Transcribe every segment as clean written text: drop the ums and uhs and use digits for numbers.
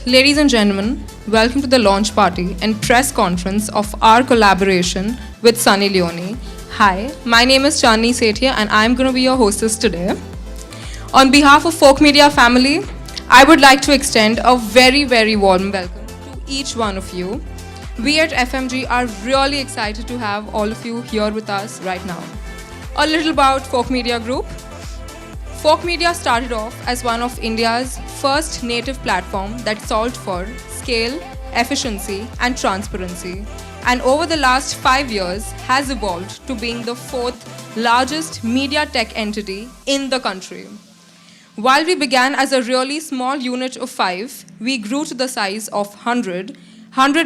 Ladies and gentlemen, welcome to the launch party and press conference of our collaboration with Sunny Leone. Hi, my name is Chandni Sethia and I'm going to be your hostess today. On behalf of Folk Media family, I would like to extend a very, very warm welcome to each one of you. We at FMG are really excited to have all of you here with us right now. A little about Folk Media Group. Folk Media started off as one of India's first native platform that solved for scale, efficiency, and transparency. And over the last 5 years has evolved to being the fourth largest media tech entity in the country. While we began as a really small unit of 5, we grew to the size of 100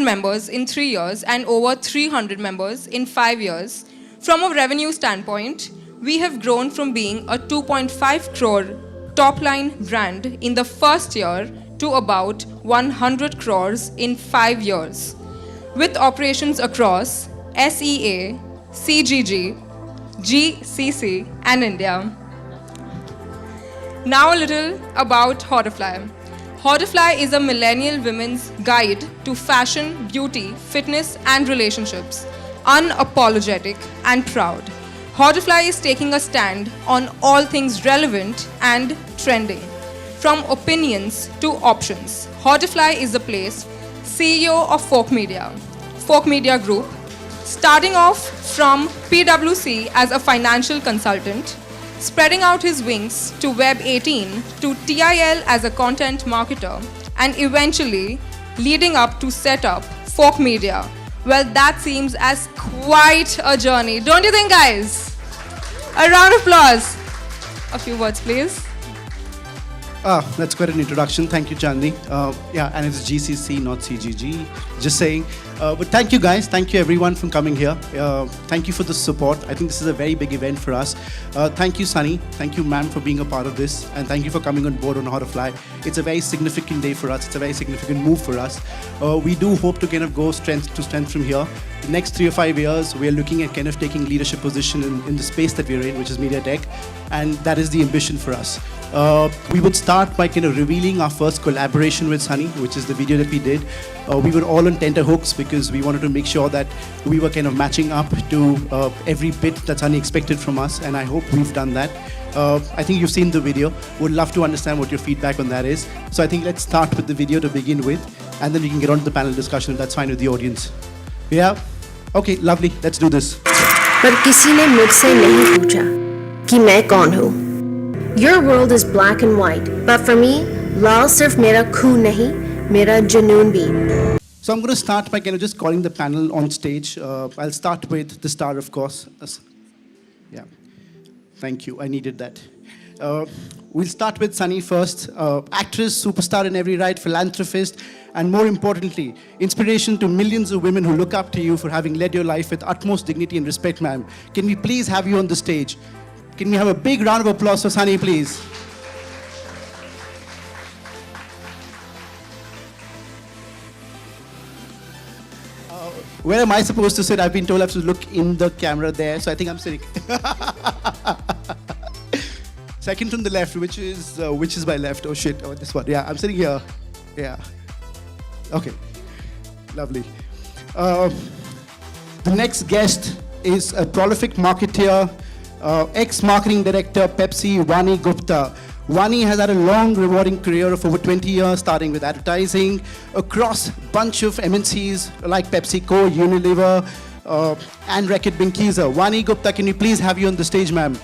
members in 3 years and over 300 members in 5 years. From a revenue standpoint, we have grown from being a 2.5 crore top-line brand in the first year to about 100 crores in 5 years, with operations across SEA, CGG, GCC, and India. Now a little about Hortifly. Hortifly is a millennial women's guide to fashion, beauty, fitness, and relationships, unapologetic and proud. Hortifly is taking a stand on all things relevant and trending, from opinions to options. Hortifly is the place. CEO of Folk Media Group, starting off from PwC as a financial consultant, spreading out his wings to Web 18 to TIL as a content marketer, and eventually leading up to set up Folk Media. Well, that seems as quite a journey. Don't you think, guys? A round of applause. A few words, please. That's quite an introduction. Thank you, Chandni. And it's GCC, not CGG. Just saying. But thank you, guys. Thank you, everyone, for coming here. Thank you for the support. I think this is a very big event for us. Thank you, Sunny. Thank you, ma'am, for being a part of this. And thank you for coming on board on Hortifly. It's a very significant day for us. It's a very significant move for us. We do hope to kind of go strength to strength from here. The next 3 or 5 years, we are looking at kind of taking leadership position in the space that we're in, which is media tech. And that is the ambition for us. We would start by kind of revealing our first collaboration with Sunny, which is the video that we did. We were all on tenterhooks because we wanted to make sure that we were kind of matching up to every bit that Sunny expected from us, and I hope we've done that. I think you've seen the video. Would love to understand what your feedback on that is. So I think let's start with the video to begin with, and then we can get on to the panel discussion if that's fine with the audience. Yeah? Okay, lovely. Let's do this. पर किसी ने मुझसे नहीं पूछा कि मैं कौन हूँ. Your world is black and white, but for me, लाल सिर्फ मेरा खून नहीं, मेरा जुनून भी. So I'm going to start by kind of just calling the panel on stage. I'll start with the star, of course. Yeah. Thank you. I needed that. We'll start with Sunny first. Actress, superstar in every right, philanthropist, and more importantly, inspiration to millions of women who look up to you for having led your life with utmost dignity and respect, ma'am. Can we please have you on the stage? Can we have a big round of applause for Sunny, please? Where am I supposed to sit? I've been told I have to look in the camera there, so I think I'm sitting. Second from the left, which is my left? Oh shit! Oh, this one. Yeah, I'm sitting here. Yeah. Okay. Lovely. The next guest is a prolific marketeer, ex-marketing director, Pepsi, Vani Gupta. Vani has had a long, rewarding career of over 20 years, starting with advertising across a bunch of MNCs like PepsiCo, Unilever, and Reckitt Benckiser. Vani Gupta, can we please have you on the stage, ma'am?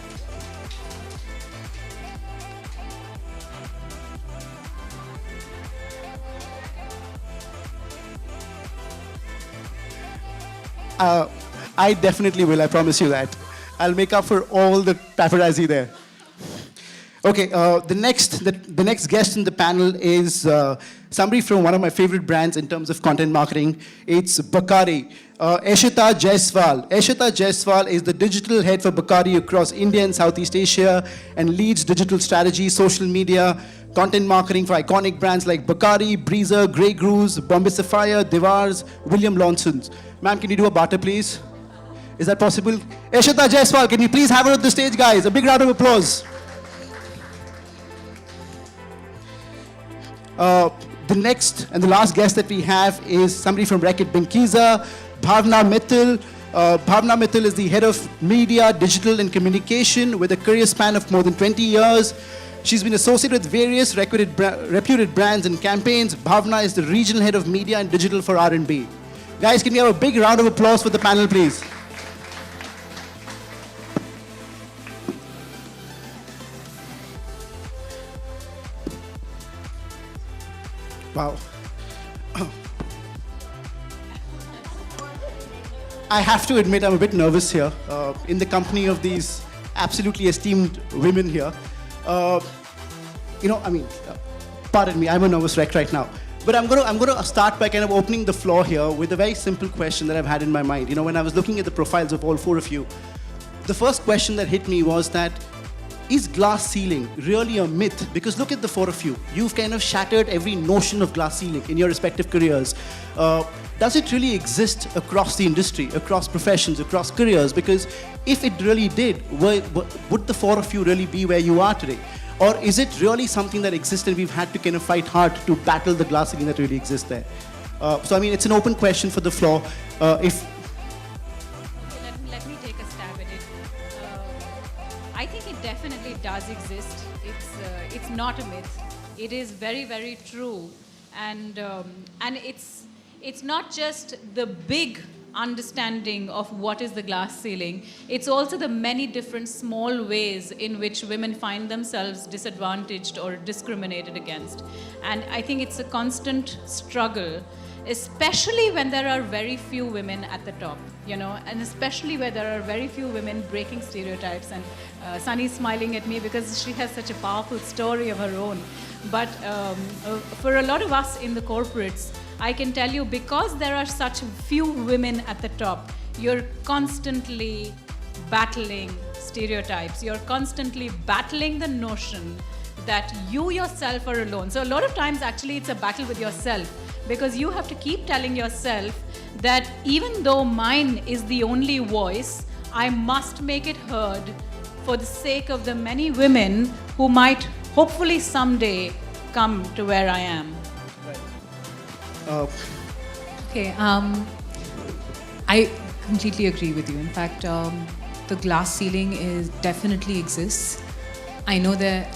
I definitely will, I promise you that. I'll make up for all the paparazzi there. Okay, the next guest in the panel is somebody from one of my favorite brands in terms of content marketing. It's Bacardi. Eshita Jaiswal. Eshita Jaiswal is the digital head for Bacardi across India and Southeast Asia and leads digital strategy, social media, content marketing for iconic brands like Bacardi, Breezer, Grey Goose, Bombay Sapphire, Devars, William Lawson's. Ma'am, can you do a barter, please? Is that possible? Eshita Jaiswal, can you please have her on the stage, guys? A big round of applause. the next and the last guest that we have is somebody from Reckitt Benckiser, Bhavna Mittal. Bhavna Mittal is the head of media, digital and communication with a career span of more than 20 years. She's been associated with various reputed brands and campaigns. Bhavna is the regional head of media and digital for R&B. Guys, can we have a big round of applause for the panel, please? Wow. I have to admit I'm a bit nervous here in the company of these absolutely esteemed women here. Pardon me, I'm a nervous wreck right now. But I'm going to start by kind of opening the floor here with a very simple question that I've had in my mind. You know, when I was looking at the profiles of all four of you, the first question that hit me was that, is glass ceiling really a myth? Because look at the four of you. You've kind of shattered every notion of glass ceiling in your respective careers. Does it really exist across the industry, across professions, across careers? Because if it really did, would the four of you really be where you are today? Or is it really something that exists and we've had to kind of fight hard to battle the glass ceiling that really exists there? So I mean, it's an open question for the floor. Let me take a stab at it. I think it definitely does exist. It's not a myth. It is very, very true, and it's not just the big understanding of what is the glass ceiling. It's also the many different small ways in which women find themselves disadvantaged or discriminated against. And I think it's a constant struggle, especially when there are very few women at the top, you know, and especially where there are very few women breaking stereotypes. And Sunny's smiling at me because she has such a powerful story of her own. But for a lot of us in the corporates, I can tell you, because there are such few women at the top, you're constantly battling stereotypes. You're constantly battling the notion that you yourself are alone. So a lot of times, actually, it's a battle with yourself, because you have to keep telling yourself that even though mine is the only voice, I must make it heard for the sake of the many women who might hopefully someday come to where I am. Okay, I completely agree with you. In fact, the glass ceiling definitely exists. I know there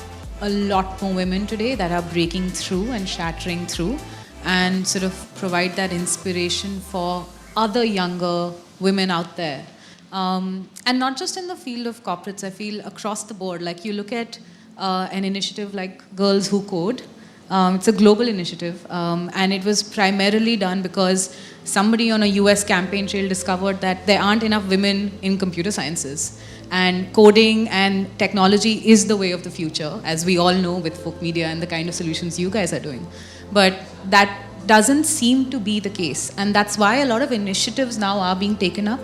are a lot more women today that are breaking through and shattering through and sort of provide that inspiration for other younger women out there. And not just in the field of corporates, I feel across the board. Like you look at an initiative like Girls Who Code. It's a global initiative, and it was primarily done because somebody on a US campaign trail discovered that there aren't enough women in computer sciences. And coding and technology is the way of the future, as we all know with folk media and the kind of solutions you guys are doing. But that doesn't seem to be the case, and that's why a lot of initiatives now are being taken up.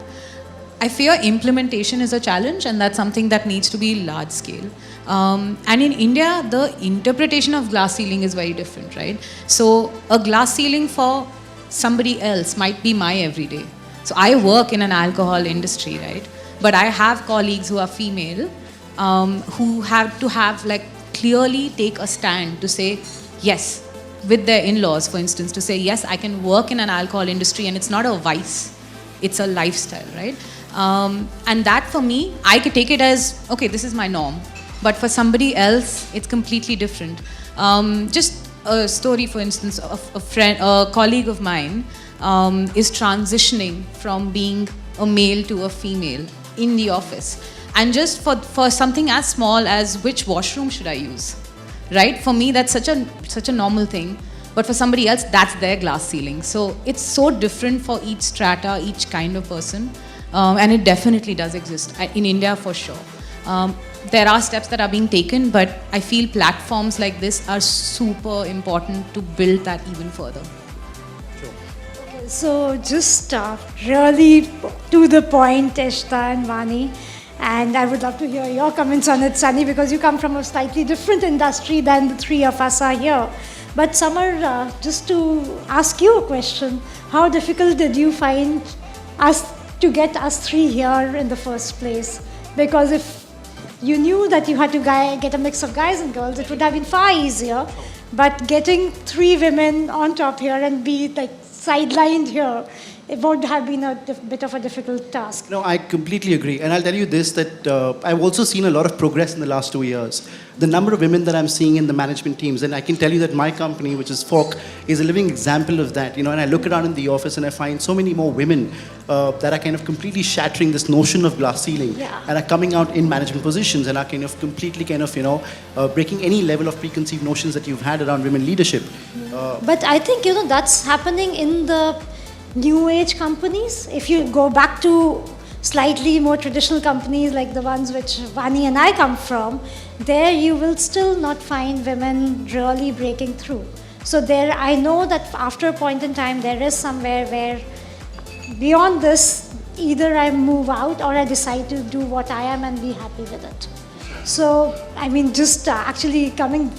I fear implementation is a challenge, and that's something that needs to be large scale. And in India, the interpretation of glass ceiling is very different, right? So a glass ceiling for somebody else might be my everyday. So I work in an alcohol industry, right? But I have colleagues who are female, who have to clearly take a stand to say, yes, with their in-laws, for instance, to say, yes, I can work in an alcohol industry and it's not a vice, it's a lifestyle, right? And that for me, I could take it as, okay, this is my norm. But for somebody else, it's completely different. Just a story, for instance, of a colleague of mine is transitioning from being a male to a female in the office. And just for something as small as which washroom should I use, right? For me, that's such a normal thing. But for somebody else, that's their glass ceiling. So it's so different for each strata, each kind of person. And it definitely does exist in India for sure. There are steps that are being taken, but I feel platforms like this are super important to build that even further. Sure. Okay, so just really to the point, Eshta and Vani, and I would love to hear your comments on it, Sunny, because you come from a slightly different industry than the three of us are here. But Samar, just to ask you a question, how difficult did you find us to get us three here in the first place? Because if you knew that you had to get a mix of guys and girls, it would have been far easier. But getting 3 women on top here and be like sidelined here, it would have been a bit of a difficult task. No, I completely agree. And I'll tell you this, that I've also seen a lot of progress in the last 2 years. The number of women that I'm seeing in the management teams, and I can tell you that my company, which is Fork, is a living example of that. And I look around in the office and I find so many more women that are kind of completely shattering this notion of glass ceiling, Yeah. and are coming out in management positions and are kind of completely breaking any level of preconceived notions that you've had around women leadership. But I think, that's happening in the new age companies. If you go back to slightly more traditional companies like the ones which Vani and I come from, there you will still not find women really breaking through. So there, I know that after a point in time, there is somewhere where beyond this, either I move out or I decide to do what I am and be happy with it. So, I mean, just actually coming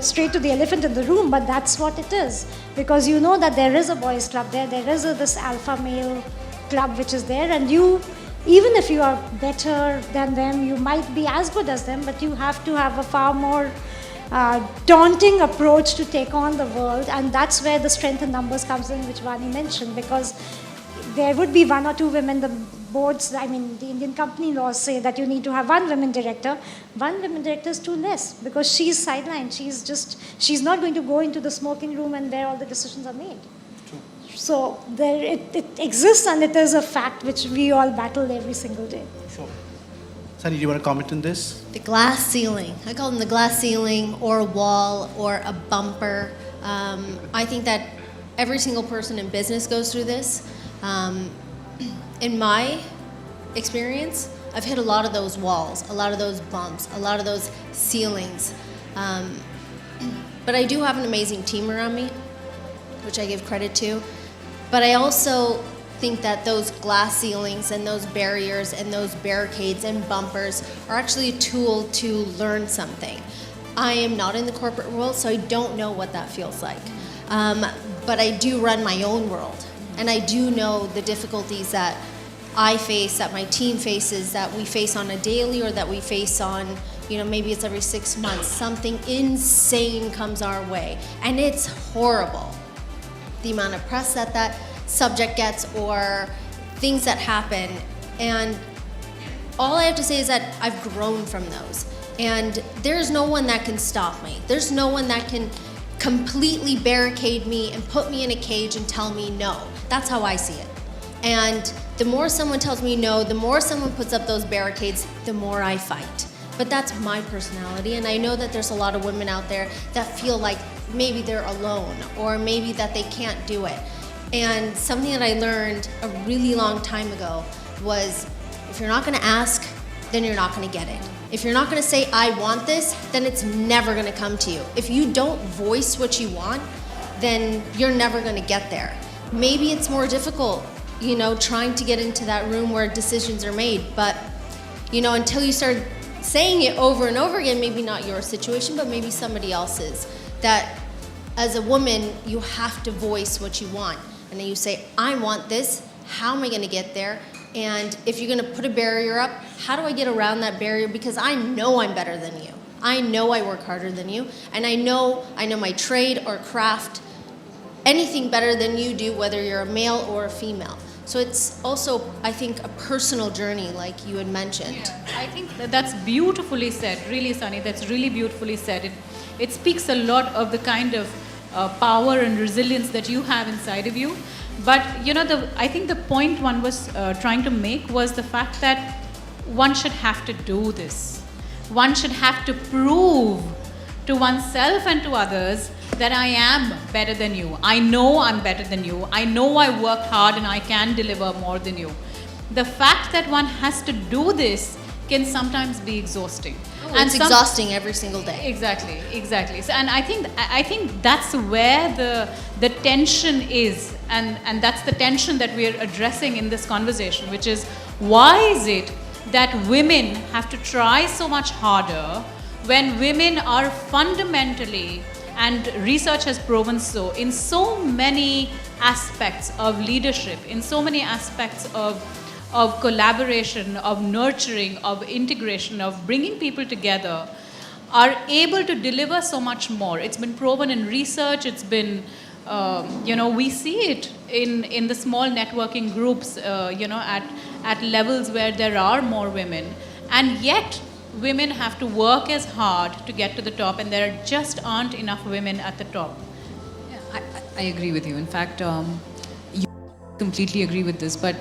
straight to the elephant in the room, but that's what it is. Because you know that there is a boys' club there, there is this alpha male club which is there, and you, even if you are better than them, you might be as good as them, but you have to have a far more daunting approach to take on the world, and that's where the strength in numbers comes in, which Vani mentioned, because there would be 1 or 2 women. The boards, the Indian company laws say that you need to have 1 women director. 1 women director is too less because she's sidelined. She's not going to go into the smoking room and where all the decisions are made. True. So it exists, and it is a fact which we all battle every single day. Sure. Sunny, do you want to comment on this? The glass ceiling. I call them the glass ceiling or a wall or a bumper. I think that every single person in business goes through this. In my experience, I've hit a lot of those walls, a lot of those bumps, a lot of those ceilings. But I do have an amazing team around me, which I give credit to. But I also think that those glass ceilings and those barriers and those barricades and bumpers are actually a tool to learn something. I am not in the corporate world, so I don't know what that feels like. But I do run my own world. And I do know the difficulties that I face, that my team faces, that we face on a daily, or that we face on, maybe it's every 6 months. Something insane comes our way, and it's horrible. The amount of press that subject gets, or things that happen. And all I have to say is that I've grown from those. And there's no one that can stop me. There's no one that can completely barricade me and put me in a cage and tell me no. That's how I see it. And the more someone tells me no, the more someone puts up those barricades, the more I fight. But that's my personality, and I know that there's a lot of women out there that feel like maybe they're alone, or maybe that they can't do it. And something that I learned a really long time ago was, if you're not gonna ask, then you're not gonna get it. If you're not gonna say, I want this, then it's never gonna come to you. If you don't voice what you want, then you're never gonna get there. Maybe it's more difficult, trying to get into that room where decisions are made, but, until you start saying it over and over again, maybe not your situation, but maybe somebody else's, that as a woman, you have to voice what you want. And then you say, I want this, how am I gonna get there? And if you're gonna put a barrier up, how do I get around that barrier? Because I know I'm better than you. I know I work harder than you. And I know my trade or craft, anything better than you do, whether you're a male or a female. So it's also, I think, a personal journey, like you had mentioned. Yeah, I think that's beautifully said, really, Sunny, that's really beautifully said. It speaks a lot of the kind of power and resilience that you have inside of you. But, I think the point one was trying to make was the fact that one should have to do this. One should have to prove to oneself and to others that I am better than you. I know I'm better than you. I know I worked hard and I can deliver more than you. The fact that one has to do this can sometimes be exhausting. It's exhausting every single day. Exactly. So, and I think that's where the tension is, and that's the tension that we're addressing in this conversation, which is, why is it that women have to try so much harder when women are fundamentally, and research has proven so, in so many aspects of leadership, in so many aspects of collaboration, of nurturing, of integration, of bringing people together, are able to deliver so much more. It's been proven in research. It's been, we see it in the small networking groups, at levels where there are more women. And yet, women have to work as hard to get to the top, and there just aren't enough women at the top. Yeah, I agree with you. In fact, you completely agree with this, but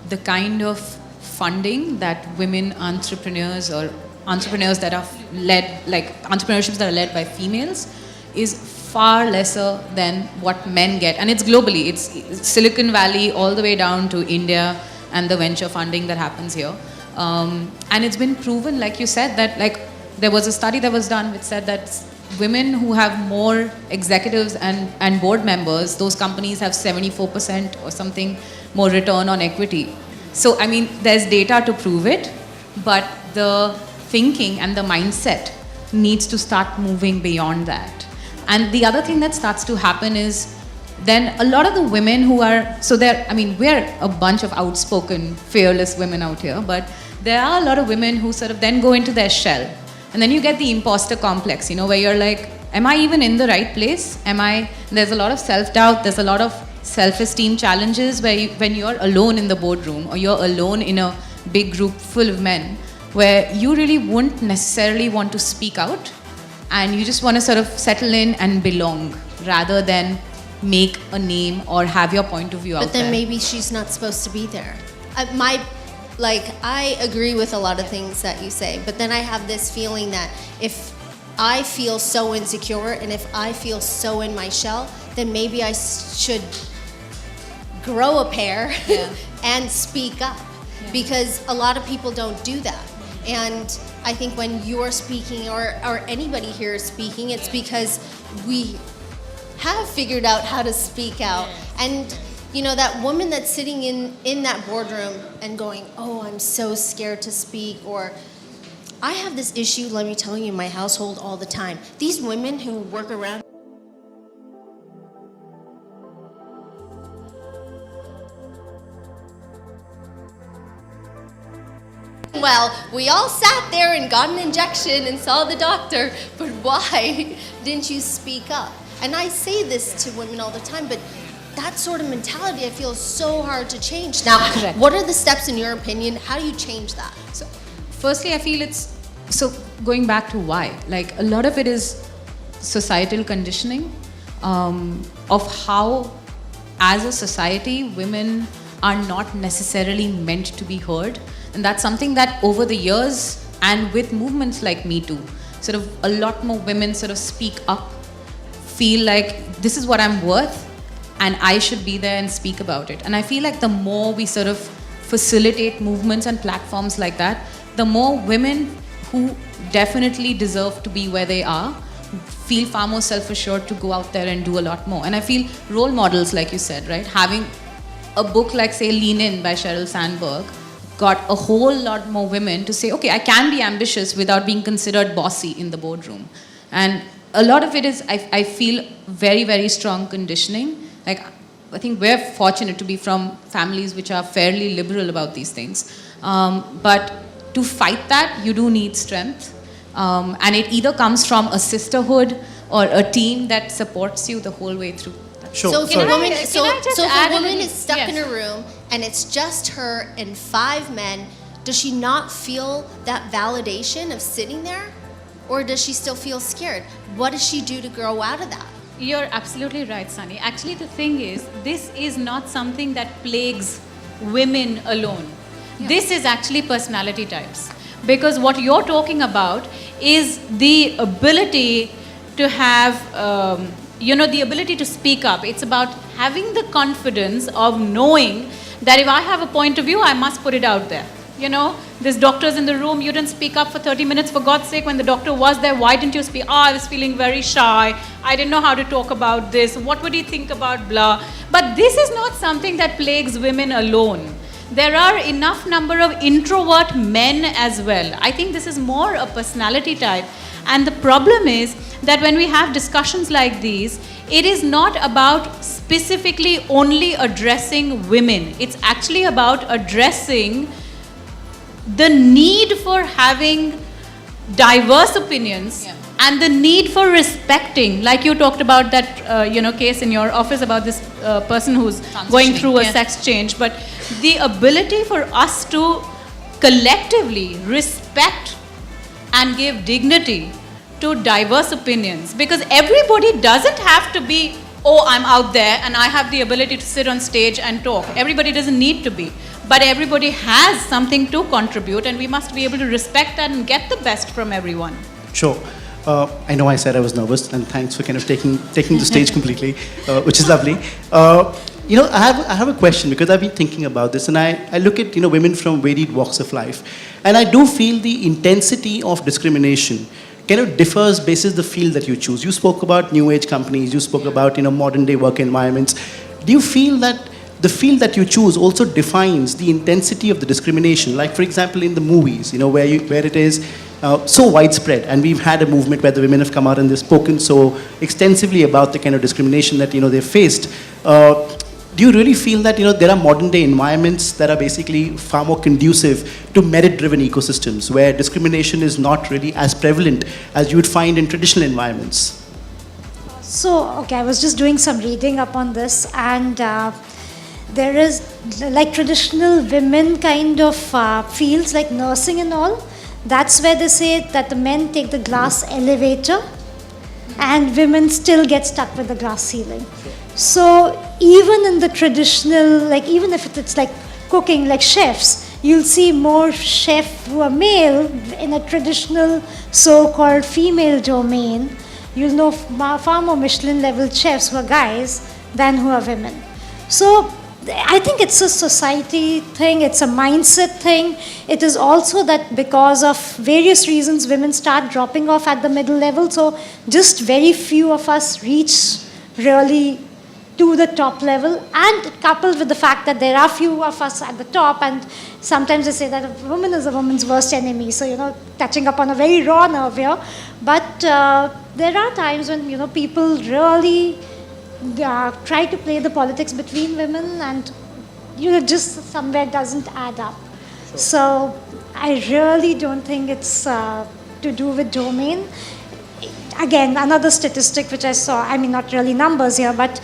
the kind of funding that women entrepreneurs or entrepreneurs that are led, like entrepreneurships that are led by females, is far lesser than what men get. And it's globally. It's Silicon Valley all the way down to India and the venture funding that happens here. And it's been proven, like you said, that like there was a study that was done which said that women who have more executives and board members, those companies have 74% or something more return on equity. So, I mean, there's data to prove it, but the thinking and the mindset needs to start moving beyond that. And the other thing that starts to happen is then a lot of the women who are, so there, I mean, we're a bunch of outspoken, fearless women out here, but there are a lot of women who sort of then go into their shell. And then you get the imposter complex, where you're like, am I even in the right place? There's a lot of self-doubt, there's a lot of self-esteem challenges where when you're alone in the boardroom or you're alone in a big group full of men, where you really wouldn't necessarily want to speak out and you just want to sort of settle in and belong rather than make a name or have your point of view out there. But then maybe she's not supposed to be there. I agree with a lot of things that you say, but then I have this feeling that if I feel so insecure and if I feel so in my shell, then maybe I should grow a pair and speak up, because a lot of people don't do that. And I think when you're speaking or anybody here is speaking, it's because we have figured out how to speak out. And that woman that's sitting in that boardroom and going, oh, I'm so scared to speak, or I have this issue, let me tell you, in my household all the time. These women who work around well, we all sat there and got an injection and saw the doctor, but why didn't you speak up? And I say this to women all the time, but that sort of mentality I feel is so hard to change. Now, Correct. What are the steps in your opinion? How do you change that? So, firstly, I feel so going back to why, like a lot of it is societal conditioning of how, as a society, women are not necessarily meant to be heard. And that's something that over the years and with movements like Me Too, sort of a lot more women sort of speak up, feel like this is what I'm worth and I should be there and speak about it. And I feel like the more we sort of facilitate movements and platforms like that, the more women who definitely deserve to be where they are feel far more self-assured to go out there and do a lot more. And I feel role models, like you said, right? Having a book like, say, Lean In by Sheryl Sandberg got a whole lot more women to say, okay, I can be ambitious without being considered bossy in the boardroom. And a lot of it is, I feel, very, very strong conditioning. Like, I think we're fortunate to be from families which are fairly liberal about these things. But to fight that, you do need strength. And it either comes from a sisterhood or a team that supports you the whole way through. Sure. So if a sorry. woman, Can I just so if add a a woman little- is stuck yes. in a room and it's just her and 5 men, does she not feel that validation of sitting there? Or does she still feel scared? What does she do to grow out of that? You're absolutely right, Sunny. Actually, the thing is, this is not something that plagues women alone. This is actually personality types. Because what you're talking about is the ability to have, the ability to speak up. It's about having the confidence of knowing that if I have a point of view, I must put it out there. There's doctors in the room, you didn't speak up for 30 minutes, for God's sake, when the doctor was there, why didn't you speak? Oh, I was feeling very shy, I didn't know how to talk about this, what would he think about blah? But this is not something that plagues women alone. There are enough number of introvert men as well. I think this is more a personality type. And the problem is that when we have discussions like these, it is not about specifically only addressing women. It's actually about addressing the need for having diverse opinions and the need for respecting, like you talked about that case in your office about this person who's going through a sex change, but the ability for us to collectively respect and give dignity to diverse opinions, because everybody doesn't have to be, oh, I'm out there and I have the ability to sit on stage and talk. Everybody doesn't need to be, but everybody has something to contribute, and we must be able to respect that and get the best from everyone. Sure. I know I said I was nervous, and thanks for kind of taking the stage completely, which is lovely. I have a question, because I've been thinking about this, and I look at women from varied walks of life, and I do feel the intensity of discrimination kind of differs basis the field that you choose. You spoke about new age companies, you spoke about modern day work environments. Do you feel that the field that you choose also defines the intensity of the discrimination? Like, for example, in the movies, where it is so widespread, and we've had a movement where the women have come out and they've spoken so extensively about the kind of discrimination that they've faced. Do you really feel that there are modern day environments that are basically far more conducive to merit driven ecosystems, where discrimination is not really as prevalent as you would find in traditional environments? So, okay, I was just doing some reading up on this, and there is like traditional women kind of fields like nursing and all. That's where they say that the men take the glass elevator and women still get stuck with the glass ceiling. So even in the traditional, like even if it's like cooking, like chefs, you'll see more chefs who are male in a traditional so-called female domain. You'll know far more Michelin level chefs who are guys than who are women. So I think it's a society thing, it's a mindset thing. It is also that because of various reasons, women start dropping off at the middle level. So just very few of us reach really to the top level, and coupled with the fact that there are few of us at the top, and sometimes they say that a woman is a woman's worst enemy. So, touching up on a very raw nerve here. But there are times when, people really try to play the politics between women, and just somewhere doesn't add up. Sure. So I really don't think it's to do with domain. Again, another statistic which I saw, I mean not really numbers here, but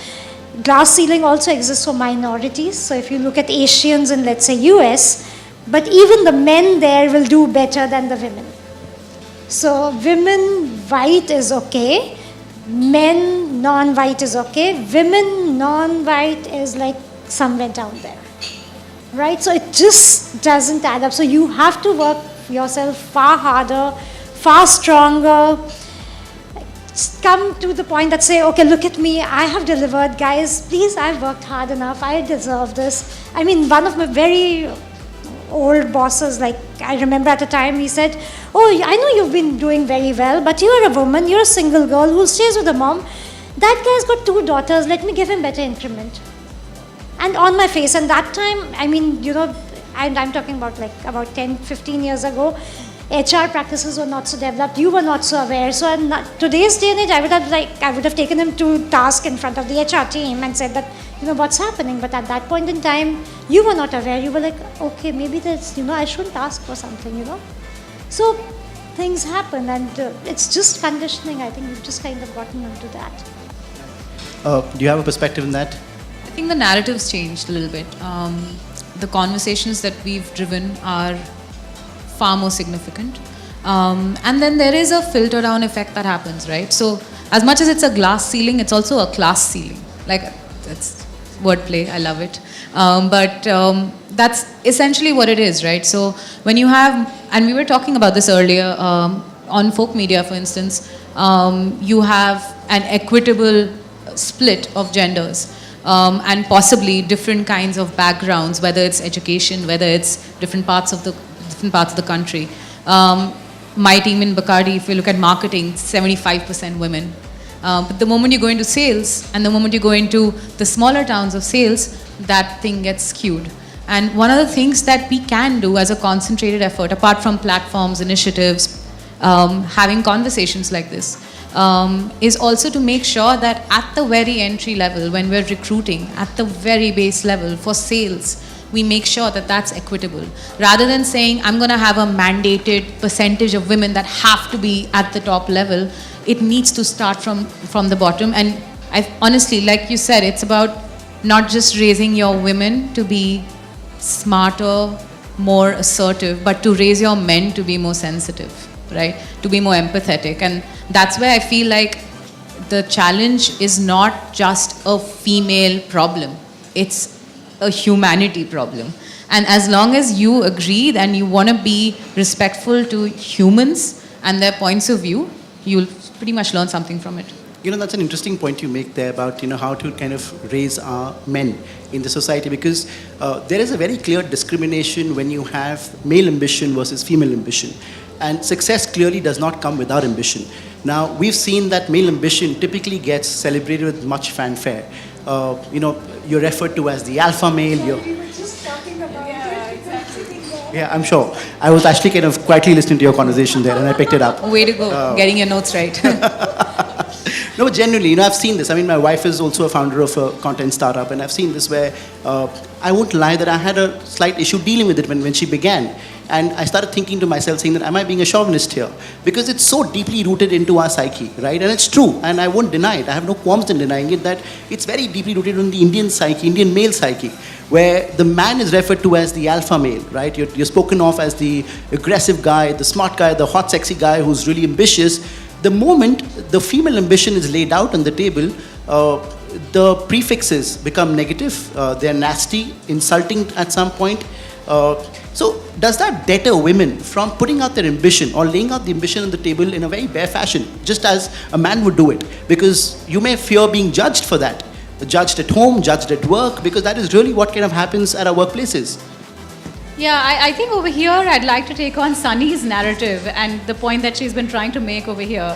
glass ceiling also exists for minorities. So if you look at Asians in, let's say, US, but even the men there will do better than the women. So women white is okay, men non-white is okay, women non-white is like somewhere down there, right? So it just doesn't add up. So you have to work yourself far harder, far stronger. Come to the point that say, okay, look at me, I have delivered, guys, please, I've worked hard enough, I deserve this. I mean, one of my very old bosses, like I remember at a time, he said, oh, I know you've been doing very well, but you're a woman, you're a single girl who stays with a mom. That guy's got 2 daughters, let me give him better increment. And on my face, and that time, I mean, I'm talking about like about 10, 15 years ago, HR practices were not so developed, you were not so aware. So in today's day and age, I would have taken him to task in front of the HR team and said that, what's happening. But at that point in time, you were not aware. You were like, okay, maybe that's, I shouldn't ask for something, So things happen, and it's just conditioning. I think we've just kind of gotten into that. Do you have a perspective in that? I think the narrative's changed a little bit. The conversations that we've driven are far more significant. And then there is a filter down effect that happens, right? So as much as it's a glass ceiling, it's also a class ceiling. Like, that's wordplay, I love it. But that's essentially what it is, right? So when you have, and we were talking about this earlier, on folk media, for instance, you have an equitable split of genders. And possibly different kinds of backgrounds, whether it's education, whether it's different parts of the country. My team in Bacardi, if you look at marketing, 75% women. But the moment you go into sales, and the moment you go into the smaller towns of sales, that thing gets skewed. And one of the things that we can do as a concentrated effort, apart from platforms, initiatives, having conversations like this, is also to make sure that at the very entry level, when we're recruiting, at the very base level for sales, we make sure that that's equitable. Rather than saying, I'm going to have a mandated percentage of women that have to be at the top level, it needs to start from the bottom. And honestly, like you said, it's about not just raising your women to be smarter, more assertive, but to raise your men to be more sensitive, right? To be more empathetic. And that's where I feel like the challenge is not just a female problem. It's a humanity problem. And as long as you agree and you want to be respectful to humans and their points of view, you'll pretty much learn something from it. That's an interesting point you make there about, how to kind of raise our men in the society, because there is a very clear discrimination when you have male ambition versus female ambition. And success clearly does not come without ambition. Now, we've seen that male ambition typically gets celebrated with much fanfare. You're referred to as the alpha male. We were just talking about Yeah, I'm sure. I was actually kind of quietly listening to your conversation there, and I picked it up. Way to go, getting your notes right. No, genuinely, I've seen this. I mean, my wife is also a founder of a content startup, and I've seen this where I won't lie that I had a slight issue dealing with it when she began. And I started thinking to myself, saying that, am I being a chauvinist here? Because it's so deeply rooted into our psyche, right? And it's true, and I won't deny it. I have no qualms in denying it, that it's very deeply rooted in the Indian psyche, Indian male psyche, where the man is referred to as the alpha male, right? You're spoken of as the aggressive guy, the smart guy, the hot, sexy guy who's really ambitious. The moment the female ambition is laid out on the table, the prefixes become negative. They're nasty, insulting at some point. So does that deter women from putting out their ambition or laying out the ambition on the table in a very bare fashion, just as a man would do it? Because you may fear being judged for that, judged at home, judged at work, because that is really what kind of happens at our workplaces. Yeah, I think over here I'd like to take on Sunny's narrative and the point that she's been trying to make over here.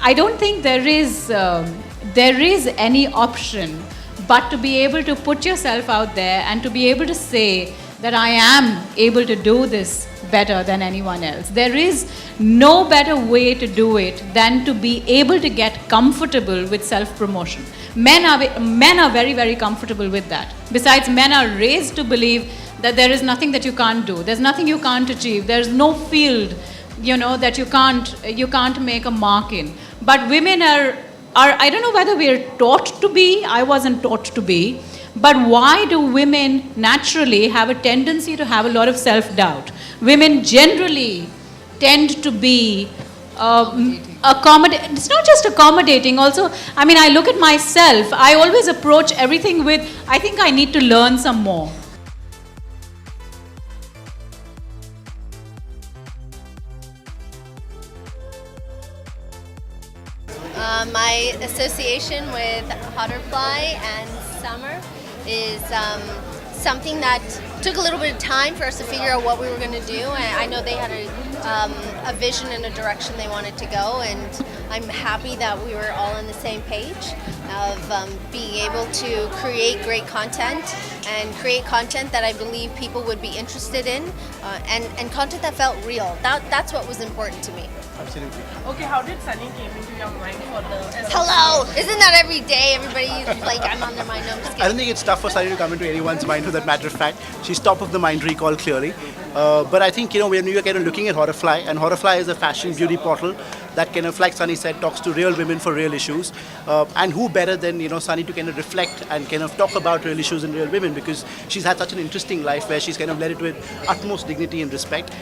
I don't think there is any option but to be able to put yourself out there and to be able to say that I am able to do this better than anyone else. There is no better way to do it than to be able to get comfortable with self-promotion. Men are very, very comfortable with that. Besides, men are raised to believe that there is nothing that you can't do. There's nothing you can't achieve. There's no field, that you can't make a mark in. But women are I don't know whether we're taught to be. I wasn't taught to be. But why do women naturally have a tendency to have a lot of self-doubt? Women generally tend to be accommodating. It's not just accommodating. Also, I look at myself. I always approach everything with, I think I need to learn some more. My association with Butterfly and Summer is something that took a little bit of time for us to figure out what we were going to do. And I know they had a vision and a direction they wanted to go, and I'm happy that we were all on the same page of being able to create great content and create content that I believe people would be interested in, and content that felt real. That's what was important to me. Absolutely. Okay, how did Sunny came into your mind for the... Hello! Isn't that every day? Everybody's like, I'm on their mind. No, I'm just kidding. I don't think it's tough for Sunny to come into anyone's mind, for that matter of fact. She's top of the mind recall, clearly. But I think, when you're kind of looking at Horrorfly, and Horrorfly is a fashion beauty portal that kind of, like Sunny said, talks to real women for real issues. And who better than, Sunny to kind of reflect and kind of talk about real issues and real women, because she's had such an interesting life where she's kind of led it with utmost dignity and respect.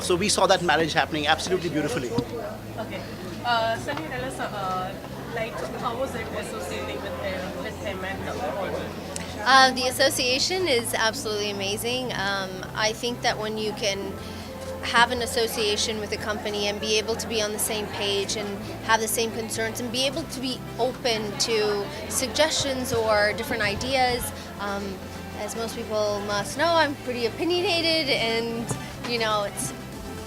So we saw that marriage happening absolutely beautifully. Okay. Sunny, tell us, how was it associating with him and all? The association is absolutely amazing. I think that when you can have an association with a company and be able to be on the same page and have the same concerns and be able to be open to suggestions or different ideas, as most people must know, I'm pretty opinionated, and it's,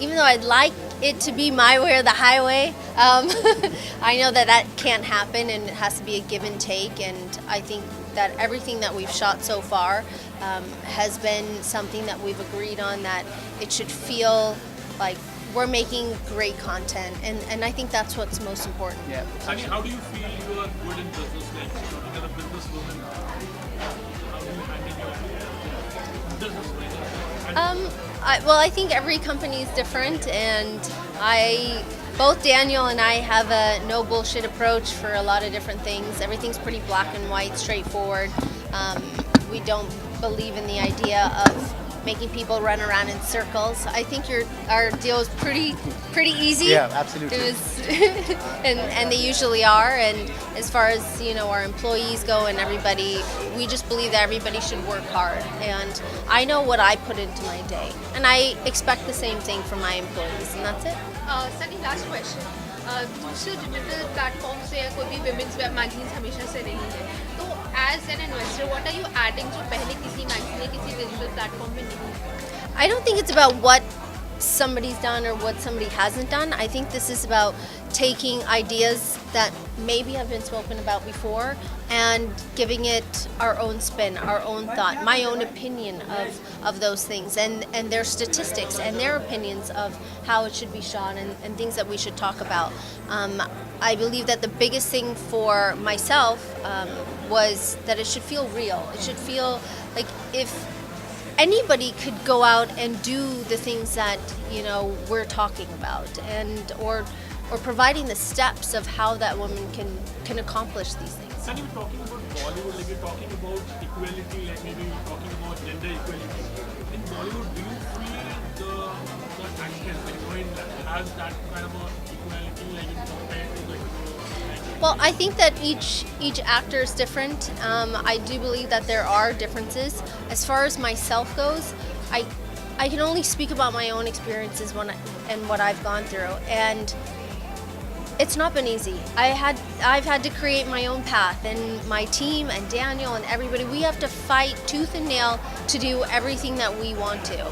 even though I'd like it to be my way or the highway, I know that can't happen, and it has to be a give and take. And I think that everything that we've shot so far has been something that we've agreed on, that it should feel like we're making great content, and I think that's what's most important. Yeah. Sunny, how do you feel you are good in business? Like, you're a businesswoman. How do you handle your What does this bring? I think every company is different, and both Daniel and I have a no bullshit approach for a lot of different things. Everything's pretty black and white, straightforward. We don't believe in the idea of making people run around in circles. I think our deal is pretty easy. Yeah, absolutely. It was, and they usually are. And as far as our employees go and everybody, we just believe that everybody should work hard. And I know what I put into my day, and I expect the same thing from my employees, and that's it. Sunny, last question. दूसरे digital platform से या कोई भी women's web magazines हमेशा से रही है, तो as an investor what are you adding जो पहले किसी मैगजीन या किसी डिजिटल प्लेटफॉर्म में नहीं है? I don't think it's about what somebody's done or what somebody hasn't done. I think this is about taking ideas that maybe have been spoken about before and giving it our own spin, our own thought, my own opinion of those things, and their statistics and their opinions of how it should be shot and things that we should talk about. I believe that the biggest thing for myself was that it should feel real. It should feel like if anybody could go out and do the things that we're talking about, and or providing the steps of how that woman can accomplish these things. Sunny, we're talking about Bollywood, like you're talking about equality, like maybe we're talking about gender equality. In Bollywood, do you feel the actress, has that kind of a equality, like in compared to Well, I think that each actor is different. I do believe that there are differences. As far as myself goes, I can only speak about my own experiences and what I've gone through, and it's not been easy. I've had to create my own path, and my team and Daniel and everybody, we have to fight tooth and nail to do everything that we want to.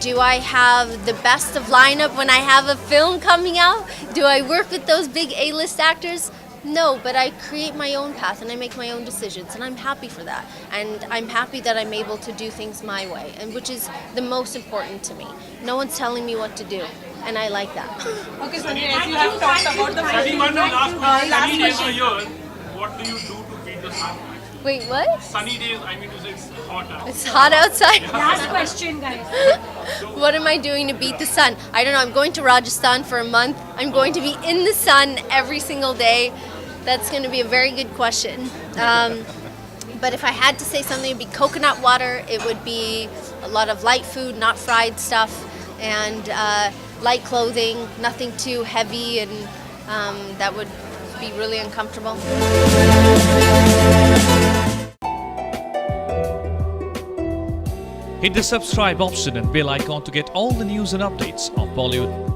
Do I have the best of lineup when I have a film coming out? Do I work with those big A-list actors? No, but I create my own path and I make my own decisions, and I'm happy for that. And I'm happy that I'm able to do things my way, and which is the most important to me. No one's telling me what to do, and I like that. Okay, Sunny, as you have talked about the Sunny, one last question. Sunny days a year, what do you do to beat the sun? Wait, what? Sunny days, I mean to say it's hot out. It's hot outside. last question, guys. What am I doing to beat the sun? I don't know. I'm going to Rajasthan for a month. I'm going to be in the sun every single day. That's going to be a very good question. But if I had to say something, it would be coconut water. It would be a lot of light food, not fried stuff, and light clothing, nothing too heavy, and that would be really uncomfortable. Hit the subscribe option and bell icon to get all the news and updates of Bollywood